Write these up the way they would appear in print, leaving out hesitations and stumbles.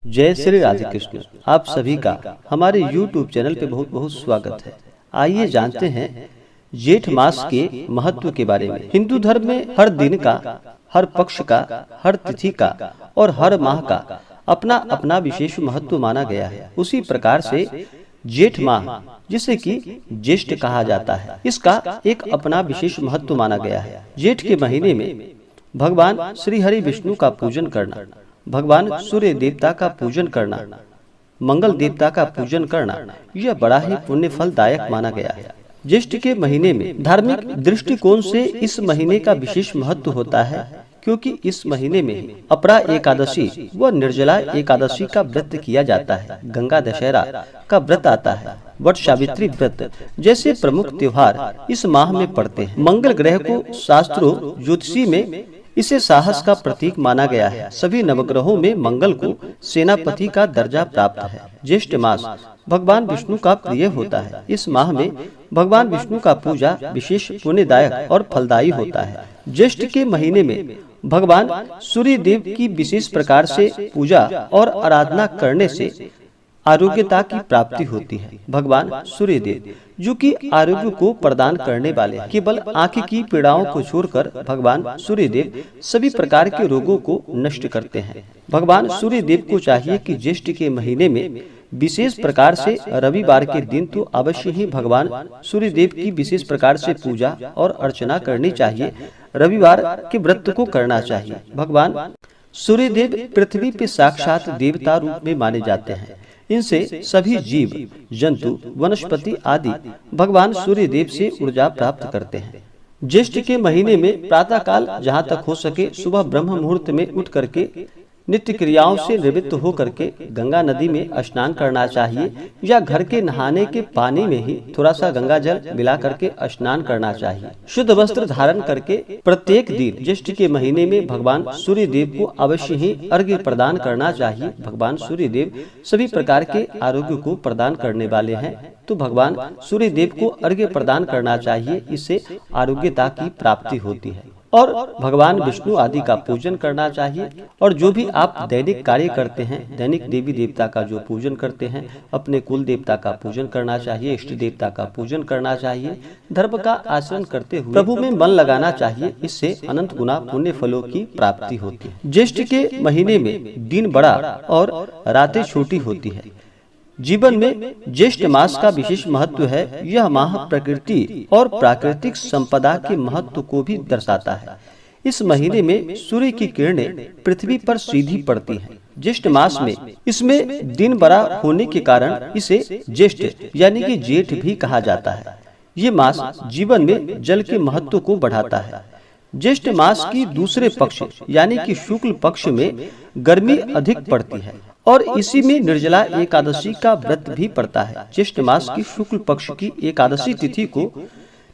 जय श्री राधे कृष्ण। आप सभी का हमारे YouTube चैनल पे बहुत बहुत स्वागत है। आइए जानते हैं जेठ मास के महत्व के बारे में। हिंदू धर्म में हर दिन का, हर पक्ष का, हर तिथि का और हर माह का अपना अपना विशेष महत्व माना गया है। उसी प्रकार से जेठ माह, जिसे कि ज्येष्ठ कहा जाता है, इसका एक अपना विशेष महत्व माना गया है। जेठ के महीने में भगवान श्री हरि विष्णु का पूजन करना, भगवान सूर्य देवता का पूजन करना, मंगल देवता का पूजन करना, यह बड़ा ही पुण्य फलदायक माना गया है। ज्येष्ठ के महीने में धार्मिक दृष्टिकोण से इस महीने का विशेष महत्व होता है, क्योंकि इस महीने में अपरा एकादशी व निर्जला एकादशी का व्रत किया जाता है। गंगा दशहरा का व्रत आता है। वट सावित्री व्रत जैसे प्रमुख त्योहार इस माह में पड़ते हैं। मंगल ग्रह को शास्त्रों ज्योतिषी में इसे साहस का प्रतीक माना गया है। सभी नवग्रहों में मंगल को सेनापति का दर्जा प्राप्त है। ज्येष्ठ मास भगवान विष्णु का प्रिय होता है। इस माह में भगवान विष्णु का पूजा विशेष पुण्यदायक और फलदायी होता है। ज्येष्ठ के महीने में भगवान सूर्य देव की विशेष प्रकार से पूजा और आराधना करने से आरोग्यता की प्राप्ति होती है। भगवान सूर्य देव जो कि आरोग्य को प्रदान करने वाले हैं। केवल आंख की पीड़ाओं को छोड़कर भगवान सूर्य देव सभी प्रकार के रोगों को नष्ट करते हैं। भगवान सूर्य देव को चाहिए कि ज्येष्ठ के महीने में विशेष प्रकार से रविवार के दिन तो अवश्य ही भगवान सूर्य देव की विशेष प्रकार से पूजा और अर्चना करनी चाहिए। रविवार के व्रत को करना चाहिए। भगवान सूर्य देव पृथ्वी पे साक्षात देवता रूप में माने जाते हैं। इनसे सभी जीव जंतु वनस्पति आदि भगवान सूर्य देव से ऊर्जा प्राप्त करते हैं। ज्येष्ठ के महीने में प्रातः काल जहाँ तक हो सके सुबह ब्रह्म मुहूर्त में उठ करके नित्य क्रियाओं से निवृत्त हो करके गंगा नदी में स्नान करना चाहिए, या घर के नहाने के पानी में ही थोड़ा सा गंगा जल मिला करके स्नान करना चाहिए। शुद्ध वस्त्र धारण करके प्रत्येक दिन ज्येष्ठ के महीने में भगवान सूर्य देव को अवश्य ही अर्घ्य प्रदान करना चाहिए। भगवान सूर्य देव सभी प्रकार के आरोग्य को प्रदान करने वाले हैं, तो भगवान सूर्य देव को अर्घ्य प्रदान करना चाहिए। इससे आरोग्यता की प्राप्ति होती है। और भगवान विष्णु आदि का पूजन करना चाहिए। और जो भी आप दैनिक कार्य करते हैं, दैनिक देवी देवता का जो पूजन करते हैं, अपने कुल देवता का पूजन करना चाहिए, इष्ट देवता का पूजन करना चाहिए, धर्म का आचरण करते हुए प्रभु में मन लगाना चाहिए। इससे अनंत गुना पुण्य फलों की प्राप्ति होती है। ज्येष्ठ के महीने में दिन बड़ा और रातें छोटी होती है। जीवन में ज्येष्ठ मास का विशेष महत्व है। यह माह प्रकृति और प्राकृतिक संपदा के महत्व को भी दर्शाता है। इस महीने में सूर्य की किरणें पृथ्वी पर सीधी पड़ती हैं। ज्येष्ठ मास में इसमें दिन बड़ा होने के कारण इसे ज्येष्ठ यानी कि जेठ भी कहा जाता है। ये मास जीवन में जल के महत्व को बढ़ाता है। ज्येष्ठ मास की दूसरे पक्ष यानी कि शुक्ल पक्ष में गर्मी अधिक पड़ती है और इसी में निर्जला एकादशी का व्रत भी पड़ता है। ज्येष्ठ मास की शुक्ल पक्ष की एकादशी तिथि को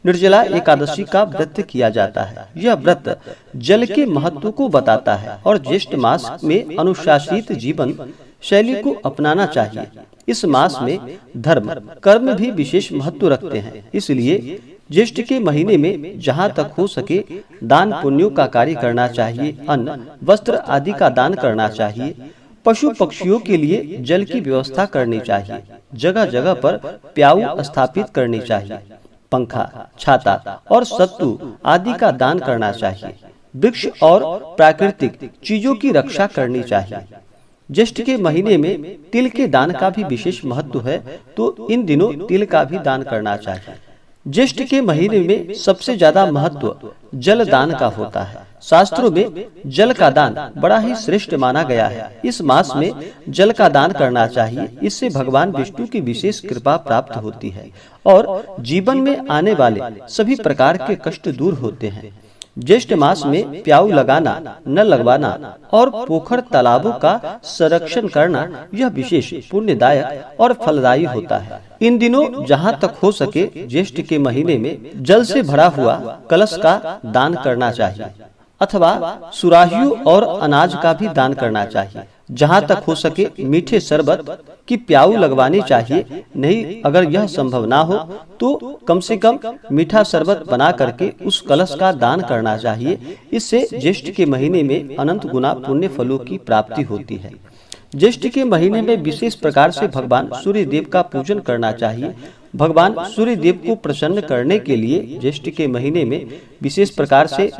निर्जला एकादशी का व्रत किया जाता है। यह व्रत जल के महत्व को बताता है और ज्येष्ठ मास में अनुशासित जीवन शैली को अपनाना चाहिए। इस मास में धर्म कर्म भी विशेष महत्व रखते हैं। इसलिए ज्येष्ठ के महीने में जहाँ तक हो सके दान पुण्यों का कार्य करना चाहिए। अन्न वस्त्र आदि का दान करना चाहिए। पशु पक्षियों के लिए जल की व्यवस्था करनी चाहिए। जगह जगह पर प्याऊ स्थापित करनी चाहिए। पंखा, छाता और सत्तू आदि का दान करना चाहिए। वृक्ष और प्राकृतिक चीजों की रक्षा करनी चाहिए। ज्येष्ठ के महीने में तिल के दान का भी विशेष महत्व है, तो इन दिनों तिल का भी दान करना चाहिए। ज्येष्ठ के महीने में सबसे ज्यादा महत्व जल दान का होता है। शास्त्रों में जल का दान बड़ा ही श्रेष्ठ माना गया है। इस मास में जल का दान करना चाहिए। इससे भगवान विष्णु की विशेष कृपा प्राप्त होती है और जीवन में आने वाले सभी प्रकार के कष्ट दूर होते हैं। ज्येष्ठ मास में प्याऊ लगाना, न लगवाना और पोखर तालाबों का संरक्षण करना यह विशेष पुण्यदायक और फलदायी होता है। इन दिनों जहाँ तक हो सके ज्येष्ठ के महीने में जल से भरा हुआ कलश का दान करना चाहिए अथवा सुराहियों और अनाज का भी दान करना चाहिए। जहाँ तक हो सके मीठे शरबत की प्याऊ लगवानी चाहिए। नहीं, अगर यह संभव ना हो तो कम से कम मीठा शरबत बना करके उस कलश का दान करना चाहिए। इससे ज्येष्ठ के महीने में अनंत गुना पुण्य फलों की प्राप्ति होती है। ज्येष्ठ के महीने में विशेष प्रकार से भगवान सूर्य देव का पूजन करना चाहिए। भगवान सूर्य देव को प्रसन्न करने के लिए ज्येष्ठ के महीने में विशेष प्रकार से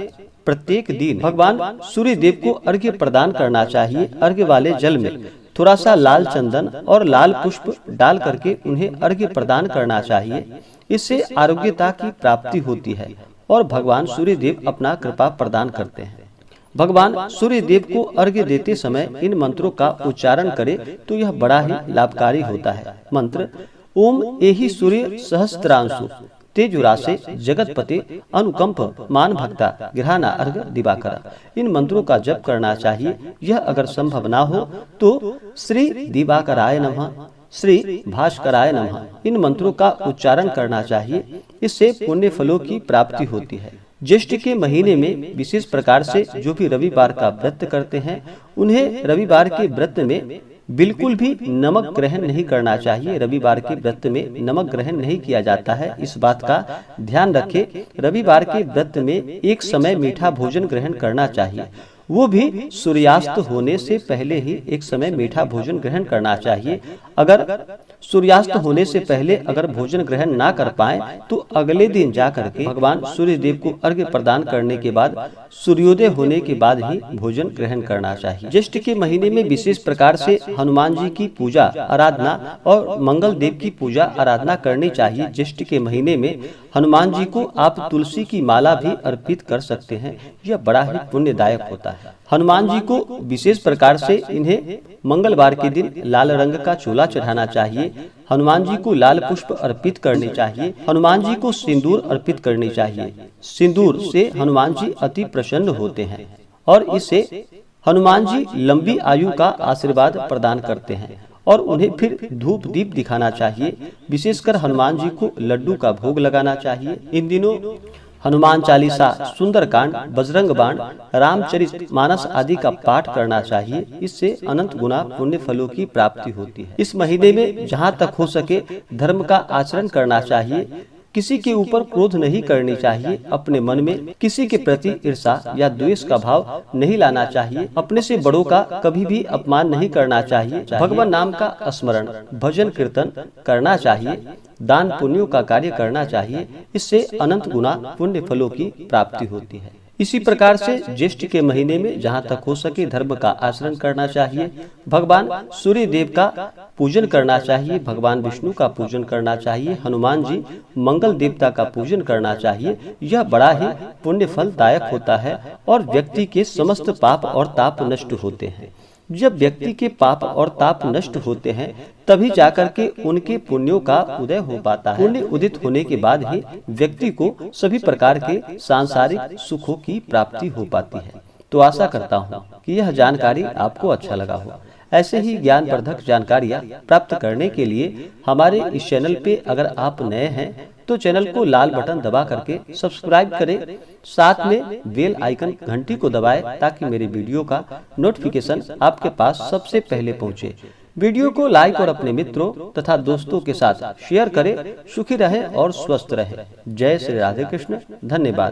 प्रत्येक दिन भगवान सूर्य देव को अर्घ्य प्रदान करना चाहिए। अर्घ्य वाले जल में थोड़ा सा लाल चंदन और लाल पुष्प डाल करके उन्हें अर्घ्य प्रदान करना चाहिए। इससे आरोग्यता की प्राप्ति होती है और भगवान सूर्य देव अपना कृपा प्रदान करते हैं। भगवान सूर्य देव को अर्घ्य देते समय इन मंत्रों का उच्चारण करें तो यह बड़ा ही लाभकारी होता है। मंत्र: ओम एहि सूर्य सहस्त्रांशु तेजुरासे जगतपते अनुकंप मान भक्ता गृहाना अर्घ दिवाकर। इन मंत्रों का जप करना चाहिए। यह अगर संभव ना हो तो श्री दिवाकराय नमः, श्री भास्कराय नमः इन मंत्रों का उच्चारण करना चाहिए। इससे पुण्य फलों की प्राप्ति होती है। ज्येष्ठ के महीने में विशेष प्रकार से जो भी रविवार का व्रत करते हैं उन्हें रविवार के व्रत में बिल्कुल भी नमक ग्रहण नहीं करना चाहिए। रविवार के व्रत में नमक ग्रहण नहीं किया जाता है, इस बात का ध्यान रखें। रविवार के व्रत में एक समय मीठा भोजन ग्रहण करना चाहिए, वो भी सूर्यास्त होने से पहले ही एक समय मीठा भोजन ग्रहण करना चाहिए। अगर सूर्यास्त होने से पहले अगर भोजन ग्रहण ना कर पाए तो अगले दिन जाकर के भगवान सूर्य देव को अर्घ्य प्रदान करने के बाद सूर्योदय होने के बाद ही भोजन ग्रहण करना चाहिए। ज्येष्ठ के महीने में विशेष प्रकार से हनुमान जी की पूजा आराधना और मंगल देव की पूजा आराधना करनी चाहिए। ज्येष्ठ के महीने में हनुमान जी को आप तुलसी की माला भी अर्पित कर सकते हैं, यह बड़ा ही पुण्यदायक होता है। हनुमान जी को विशेष प्रकार से इन्हें मंगलवार के दिन लाल रंग का चोला चढ़ाना चाहिए। हनुमान जी को लाल पुष्प अर्पित करने चाहिए। हनुमान जी को सिंदूर अर्पित करनी चाहिए। सिंदूर से हनुमान जी अति प्रसन्न होते हैं और इससे हनुमान जी लंबी आयु का आशीर्वाद प्रदान करते हैं और उन्हें फिर धूप दीप दिखाना चाहिए। विशेषकर हनुमान जी को लड्डू का भोग लगाना चाहिए। इन दिनों हनुमान चालीसा, सुंदरकांड, बजरंग बाण, रामचरित मानस आदि का पाठ करना चाहिए। इससे अनंत गुना पुण्य फलों की प्राप्ति होती है। इस महीने में जहाँ तक हो सके धर्म का आचरण करना चाहिए। किसी के ऊपर क्रोध नहीं करनी चाहिए। अपने मन में किसी के प्रति ईर्षा या द्वेष का भाव नहीं लाना चाहिए। अपने से बड़ों का कभी भी अपमान नहीं करना चाहिए। भगवान नाम का स्मरण, भजन कीर्तन करना चाहिए। दान पुण्यों का कार्य करना चाहिए। इससे अनंत गुना पुण्य फलों की प्राप्ति होती है। इसी प्रकार से ज्येष्ठ के महीने में जहाँ तक हो सके धर्म का आचरण करना चाहिए। भगवान सूर्य देव का पूजन करना चाहिए। भगवान विष्णु का पूजन करना चाहिए। हनुमान जी मंगल देवता का पूजन करना चाहिए। यह बड़ा ही पुण्य फलदायक होता है और व्यक्ति के समस्त पाप और ताप नष्ट होते हैं। जब व्यक्ति के पाप और ताप नष्ट होते हैं तभी जाकर के उनके पुण्यों का उदय हो पाता है। पुण्य उदित होने के बाद ही व्यक्ति को सभी प्रकार के सांसारिक सुखों की प्राप्ति हो पाती है। तो आशा करता हूँ कि यह जानकारी आपको अच्छा लगा हो। ऐसे ही ज्ञानवर्धक जानकारियाँ प्राप्त करने के लिए हमारे इस चैनल पे अगर आप नए हैं तो चैनल को लाल बटन दबा करके सब्सक्राइब करें। साथ में बेल आइकन घंटी को दबाएं ताकि मेरे वीडियो का नोटिफिकेशन आपके पास सबसे पहले पहुंचे। वीडियो को लाइक और अपने मित्रों तथा दोस्तों के साथ शेयर करें। सुखी रहें और स्वस्थ रहें। जय श्री राधे कृष्ण। धन्यवाद।